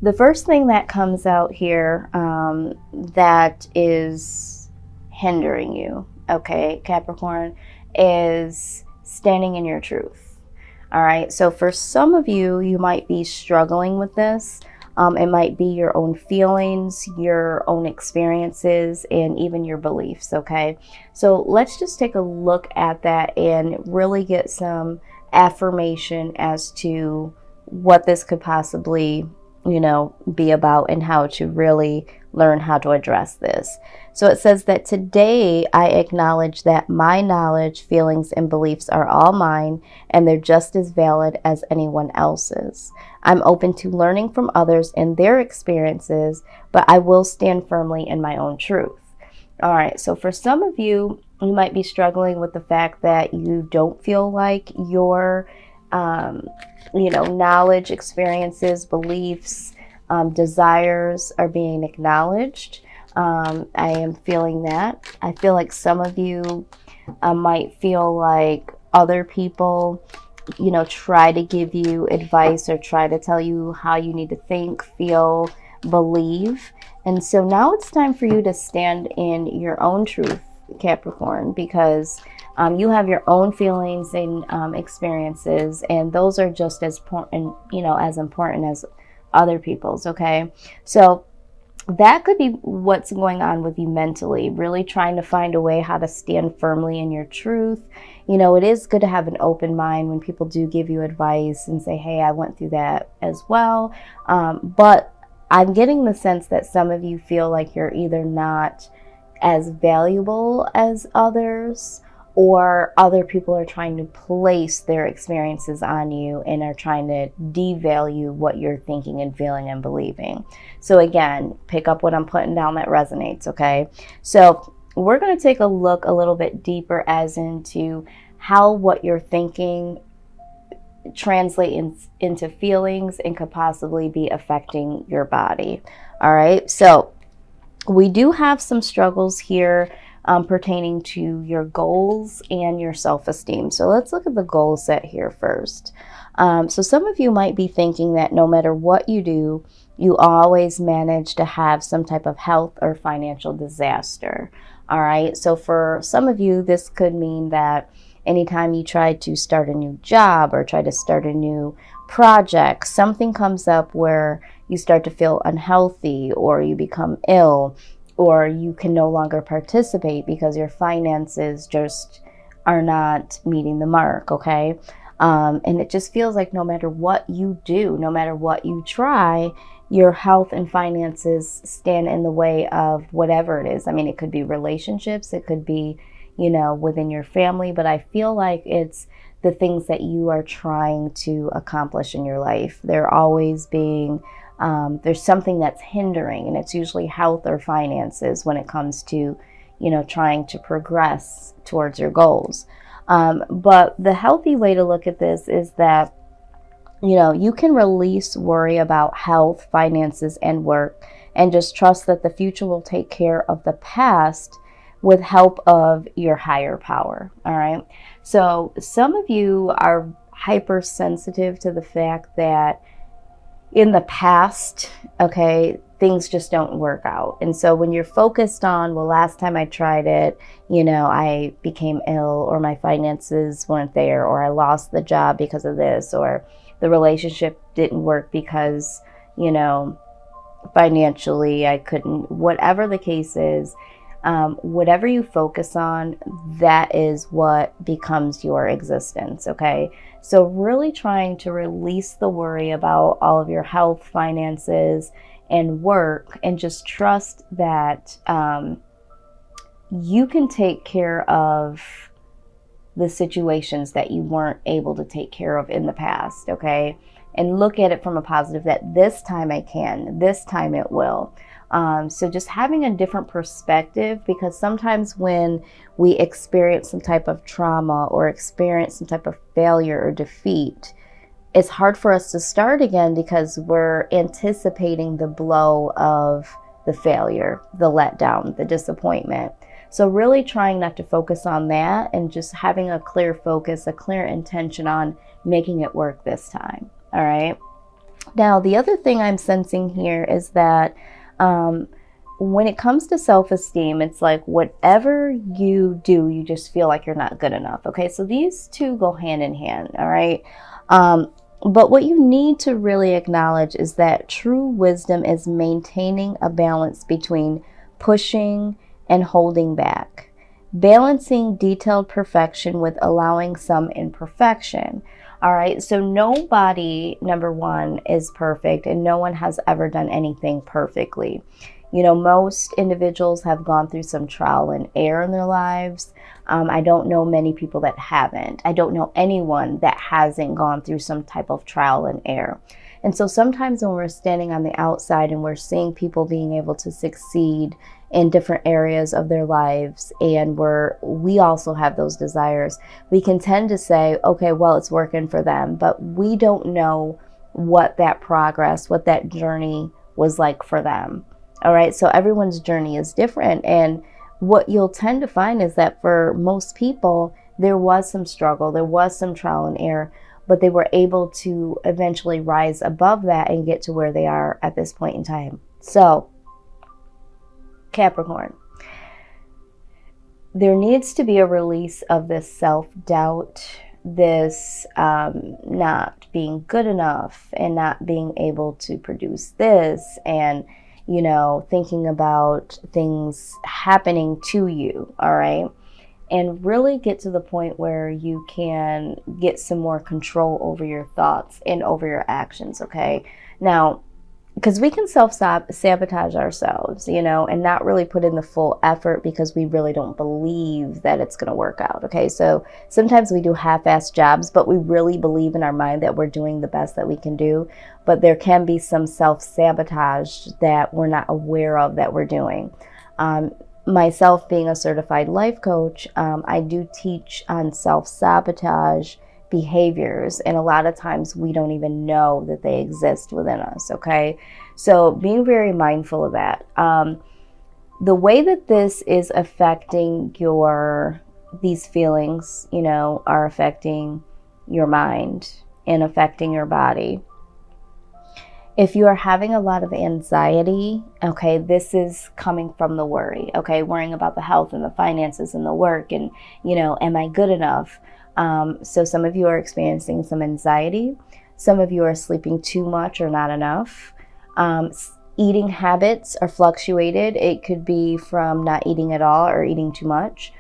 The first thing that comes out here that is hindering you, okay, Capricorn, is standing in your truth. All right. So for some of you, you might be struggling with this. It might be your own feelings, your own experiences, and even your beliefs. Okay. So let's just take a look at that and really get some affirmation as to what this could possibly, be about and how to really learn how to address this. So it says that today I acknowledge that my knowledge, feelings, and beliefs are all mine, and they're just as valid as anyone else's. I'm open to learning from others and their experiences, but I will stand firmly in my own truth. All right, so for some of you, you might be struggling with the fact that you don't feel like your knowledge, experiences, beliefs, desires are being acknowledged. I am feeling that. I feel like some of you might feel like other people, try to give you advice or try to tell you how you need to think, feel, believe. And so now it's time for you to stand in your own truth, Capricorn, because you have your own feelings and experiences, and those are just as important, as important as other people's. Okay, so that could be what's going on with you mentally, really trying to find a way how to stand firmly in your truth. It is good to have an open mind when people do give you advice and say, hey, I went through that as well. But I'm getting the sense that some of you feel like you're either not as valuable as others, or other people are trying to place their experiences on you and are trying to devalue what you're thinking and feeling and believing. So again, pick up what I'm putting down that resonates, okay? So we're going to take a look a little bit deeper as into how what you're thinking translates into feelings and could possibly be affecting your body. All right, so we do have some struggles here pertaining to your goals and your self-esteem. So let's look at the goal set here first. So some of you might be thinking that no matter what you do, you always manage to have some type of health or financial disaster. All right. So for some of you, this could mean that anytime you try to start a new job or try to start a new project, something comes up where you start to feel unhealthy, or you become ill, or you can no longer participate because your finances just are not meeting the mark, okay? And it just feels like no matter what you do, no matter what you try, your health and finances stand in the way of whatever it is. I mean, it could be relationships, it could be, within your family, but I feel like it's the things that you are trying to accomplish in your life. They're always being there's something that's hindering, and it's usually health or finances when it comes to, trying to progress towards your goals. But the healthy way to look at this is that, you can release worry about health, finances, and work, and just trust that the future will take care of the past with help of your higher power. All right. So some of you are hypersensitive to the fact that in the past, okay, things just don't work out. And so when you're focused on, well, last time I tried it, I became ill, or my finances weren't there, or I lost the job because of this, or the relationship didn't work because, financially I couldn't, whatever the case is, whatever you focus on, that is what becomes your existence, okay? So really trying to release the worry about all of your health, finances, and work, and just trust that you can take care of the situations that you weren't able to take care of in the past, okay? And look at it from a positive, that this time I can, this time it will. So just having a different perspective, because sometimes when we experience some type of trauma or experience some type of failure or defeat, it's hard for us to start again because we're anticipating the blow of the failure, the letdown, the disappointment. So really trying not to focus on that and just having a clear focus, a clear intention on making it work this time. All right. Now, the other thing I'm sensing here is that when it comes to self-esteem, it's like whatever you do, you just feel like you're not good enough. Okay, so these two go hand in hand, all right? But what you need to really acknowledge is that true wisdom is maintaining a balance between pushing and holding back, balancing detailed perfection with allowing some imperfection. All right, so nobody, number one, is perfect, and no one has ever done anything perfectly. You know, most individuals have gone through some trial and error in their lives. I don't know many people that haven't. I don't know anyone that hasn't gone through some type of trial and error. And so sometimes when we're standing on the outside and we're seeing people being able to succeed in different areas of their lives, and we also have those desires, we can tend to say, okay, well, it's working for them, but we don't know what that progress, what that journey was like for them. All right, so everyone's journey is different, and what you'll tend to find is that for most people, there was some struggle, there was some trial and error, but they were able to eventually rise above that and get to where they are at this point in time. So, Capricorn, there needs to be a release of this self-doubt, this not being good enough and not being able to produce this, and you know, thinking about things happening to you, all right? And really get to the point where you can get some more control over your thoughts and over your actions, okay? Now, because we can self-sabotage ourselves, you know, and not really put in the full effort because we really don't believe that it's going to work out, okay? So sometimes we do half-assed jobs, but we really believe in our mind that we're doing the best that we can do. But there can be some self-sabotage that we're not aware of that we're doing. Myself being a certified life coach, I do teach on self-sabotage behaviors, and a lot of times we don't even know that they exist within us, okay? So being very mindful of that. The way that this is affecting these feelings, you know, are affecting your mind and affecting your body. If you are having a lot of anxiety, okay, this is coming from the worry, okay? Worrying about the health and the finances and the work and, you know, am I good enough? So some of you are experiencing some anxiety. Some of you are sleeping too much or not enough. Eating habits are fluctuated. It could be from not eating at all or eating too much.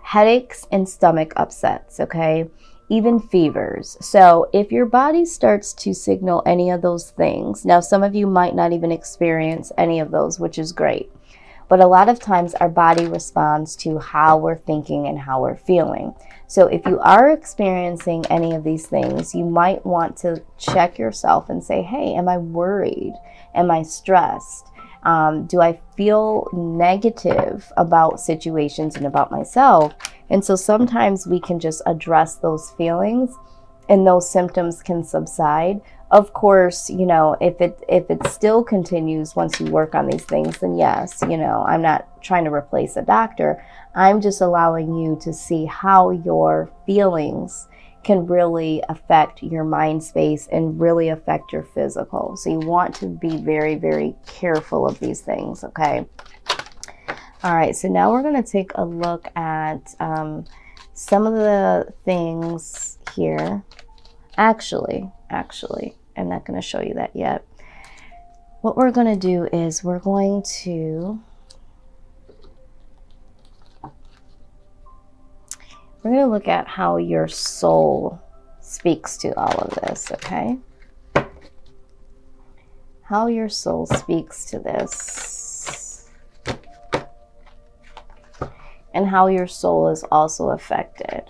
Headaches and stomach upsets, okay? Even fevers. So if your body starts to signal any of those things, now some of you might not even experience any of those, which is great. But a lot of times our body responds to how we're thinking and how we're feeling. So if you are experiencing any of these things, you might want to check yourself and say, hey, am I worried? Am I stressed? Do I feel negative about situations and about myself? And so sometimes we can just address those feelings and those symptoms can subside. Of course, you know, if it still continues once you work on these things, then yes, you know, I'm not trying to replace a doctor. I'm just allowing you to see how your feelings can really affect your mind space and really affect your physical. So you want to be very, very careful of these things, okay? All right, so now we're going to take a look at some of the things here. Actually, I'm not going to show you that yet. What we're going to do is we're going to look at how your soul speaks to all of this, okay? How your soul speaks to this. And how your soul is also affected.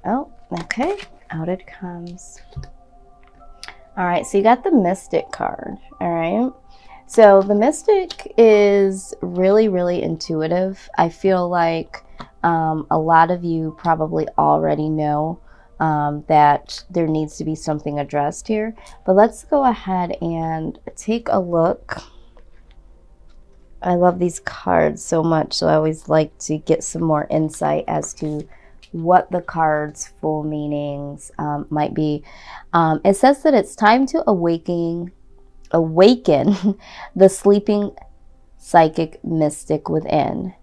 Oh, okay. Out it comes. All right, so you got the Mystic card, all right? So the Mystic is really, really intuitive. I feel like a lot of you probably already know that there needs to be something addressed here. But let's go ahead and take a look. I love these cards so much, so I always like to get some more insight as to what the card's full meanings might be. It says that it's time to awaken the sleeping psychic mystic within.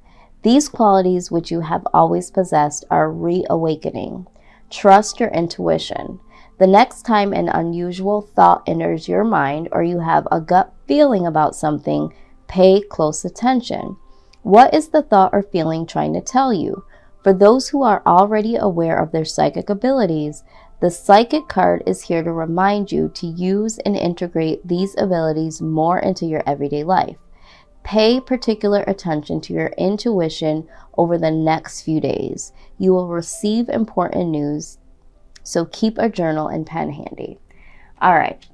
These qualities which you have always possessed are reawakening. Trust your intuition. The next time an unusual thought enters your mind or you have a gut feeling about something, pay close attention. What is the thought or feeling trying to tell you? For those who are already aware of their psychic abilities, the psychic card is here to remind you to use and integrate these abilities more into your everyday life. Pay particular attention to your intuition over the next few days. You will receive important news, so keep a journal and pen handy. All right,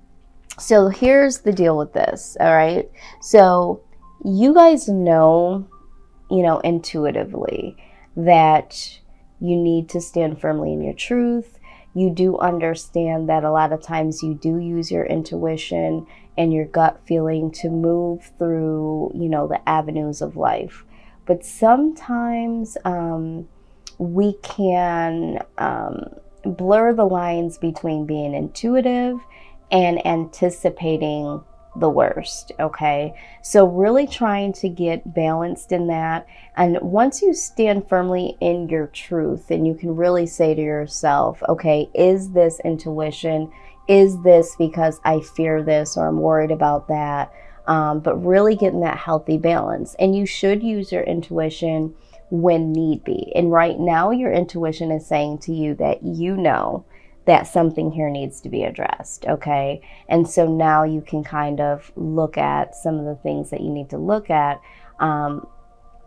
so here's the deal with this, all right? So you guys know, intuitively that you need to stand firmly in your truth. You do understand that a lot of times you do use your intuition and your gut feeling to move through, the avenues of life. But sometimes we can blur the lines between being intuitive and anticipating the worst, okay? So really trying to get balanced in that. And once you stand firmly in your truth, and you can really say to yourself, okay, is this intuition? Is this because I fear this or I'm worried about that? But really getting that healthy balance. And you should use your intuition when need be. And right now your intuition is saying to you that that something here needs to be addressed, okay? And so now you can kind of look at some of the things that you need to look at.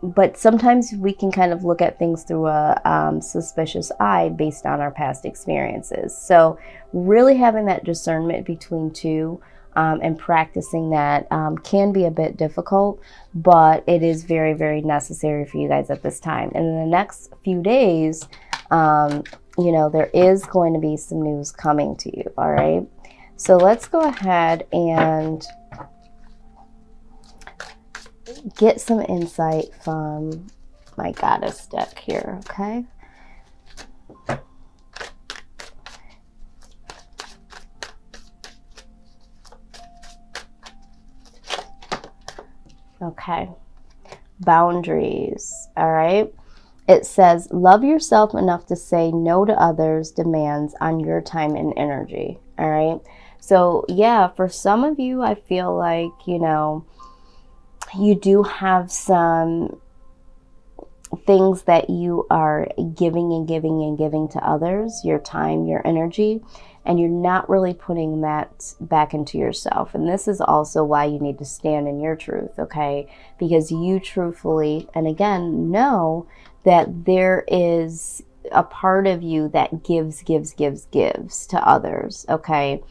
But sometimes we can kind of look at things through a suspicious eye based on our past experiences. So really having that discernment between two and practicing that can be a bit difficult, but it is very, very necessary for you guys at this time. And in the next few days, there is going to be some news coming to you, all right? So let's go ahead and get some insight from my goddess deck here, okay? Okay, boundaries, all right? It says, love yourself enough to say no to others' demands on your time and energy, all right? So yeah, for some of you, I feel like, you do have some things that you are giving and giving and giving to others, your time, your energy, and you're not really putting that back into yourself. And this is also why you need to stand in your truth, okay? Because you truthfully, and again, know that there is a part of you that gives to others, okay?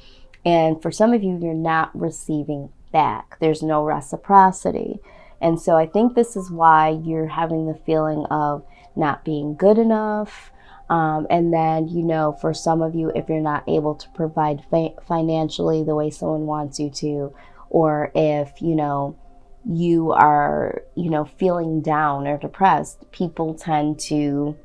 And for some of you, you're not receiving back. There's no reciprocity. And so I think this is why you're having the feeling of not being good enough. And then, for some of you, if you're not able to provide financially the way someone wants you to, or if, you are, feeling down or depressed, people tend to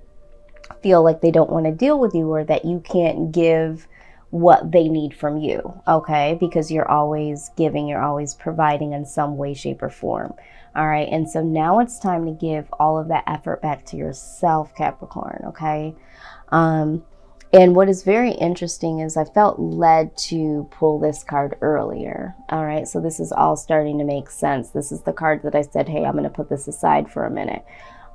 feel like they don't want to deal with you, or that you can't give what they need from you, okay? Because you're always giving, you're always providing in some way, shape, or form. All right, and so now it's time to give all of that effort back to yourself, Capricorn, okay? And what is very interesting is I felt led to pull this card earlier. All right, so this is all starting to make sense. This is the card that I said, hey, I'm going to put this aside for a minute.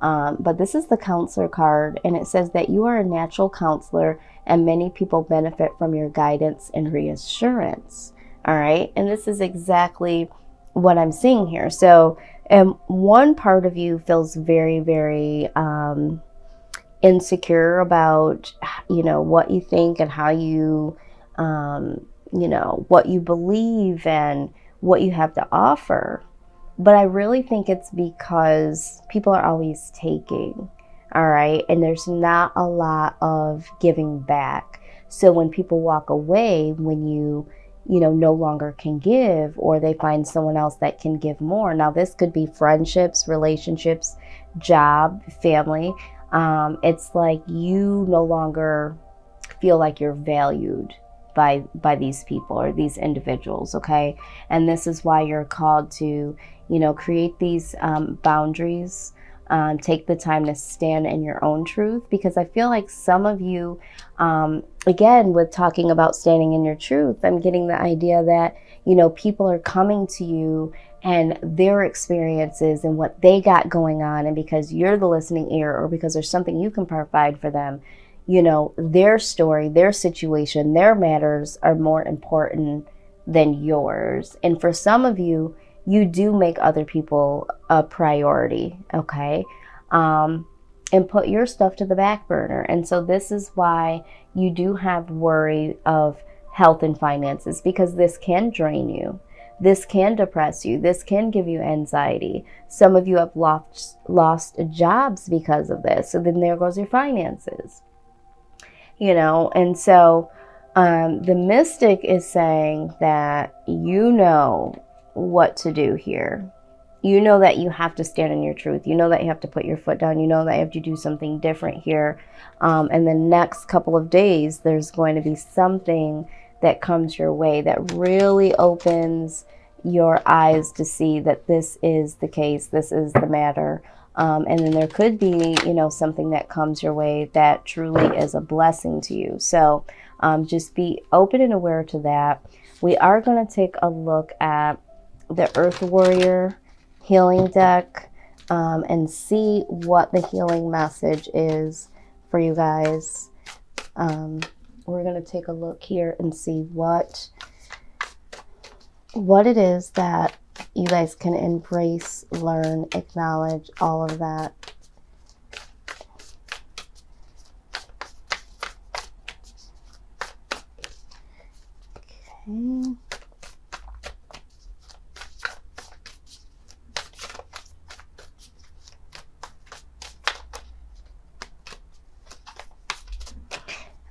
But this is the counselor card, and it says that you are a natural counselor and many people benefit from your guidance and reassurance. All right, and this is exactly what I'm seeing here. So one part of you feels very, very insecure about, what you think and how you, what you believe and what you have to offer. But I really think it's because people are always taking, all right? And there's not a lot of giving back. So when people walk away, when you no longer can give, or they find someone else that can give more. Now, this could be friendships, relationships, job, family. It's like you no longer feel like you're valued by these people or these individuals, okay? And this is why you're called to, create these boundaries. Take the time to stand in your own truth, because I feel like some of you, again, with talking about standing in your truth, I'm getting the idea that, people are coming to you and their experiences and what they got going on. And because you're the listening ear, or because there's something you can provide for them, their story, their situation, their matters are more important than yours. And for some of you, you do make other people a priority, okay? And put your stuff to the back burner. And so this is why you do have worry of health and finances, because this can drain you. This can depress you. This can give you anxiety. Some of you have lost jobs because of this. So then there goes your finances. And so the mystic is saying that you know what to do here. You know that you have to stand in your truth. You know that you have to put your foot down. You know that you have to do something different here. And the next couple of days, there's going to be something that comes your way that really opens your eyes to see that this is the case, this is the matter. And then there could be, something that comes your way that truly is a blessing to you. So just be open and aware to that. We are going to take a look at the Earth Warrior healing deck and see what the healing message is for you guys. We're going to take a look here and see what it is that you guys can embrace, learn, acknowledge, all of that. Okay.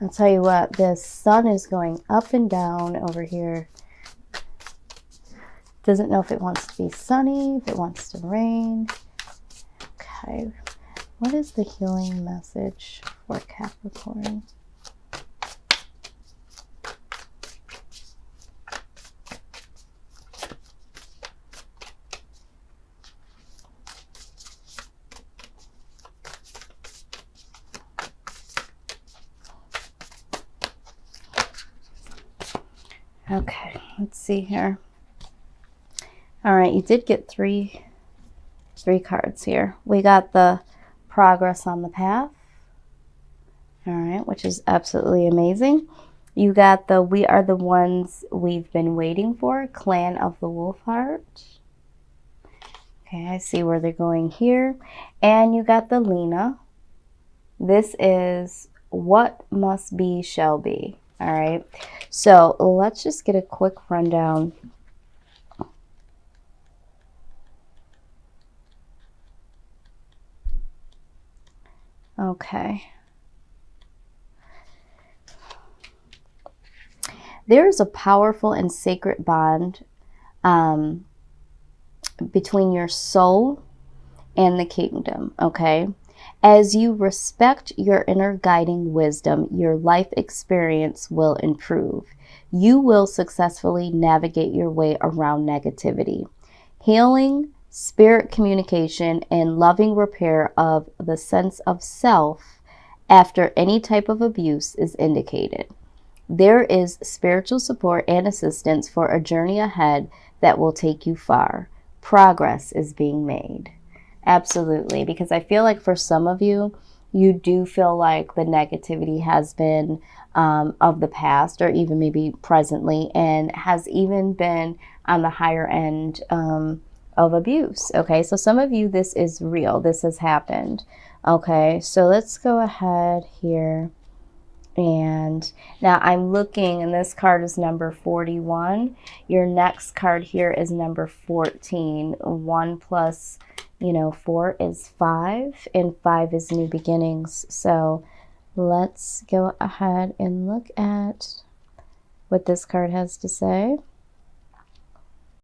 I'll tell you what, the sun is going up and down over here. Doesn't know if it wants to be sunny, if it wants to rain. Okay, what is the healing message for Capricorn? Okay, let's see here. All right, you did get three cards here. We got the progress on the path. All right, which is absolutely amazing. You got the we are the ones we've been waiting for, clan of the wolf heart. Okay, I see where they're going here. And you got the Lena. This is what must be shall be. All right, so let's just get a quick rundown. Okay. There is a powerful and sacred bond between your soul and the kingdom, okay? As you respect your inner guiding wisdom, your life experience will improve. You will successfully navigate your way around negativity. Healing, spirit communication, and loving repair of the sense of self after any type of abuse is indicated. There is spiritual support and assistance for a journey ahead that will take you far. Progress is being made. Absolutely, because I feel like for some of you, you do feel like the negativity has been of the past, or even maybe presently, and has even been on the higher end of abuse. Okay, so some of you, this is real. This has happened. Okay, so let's go ahead here. And now I'm looking, and this card is number 41. Your next card here is number 14. 1 plus 4 is 5, and 5 is new beginnings. So let's go ahead and look at what this card has to say.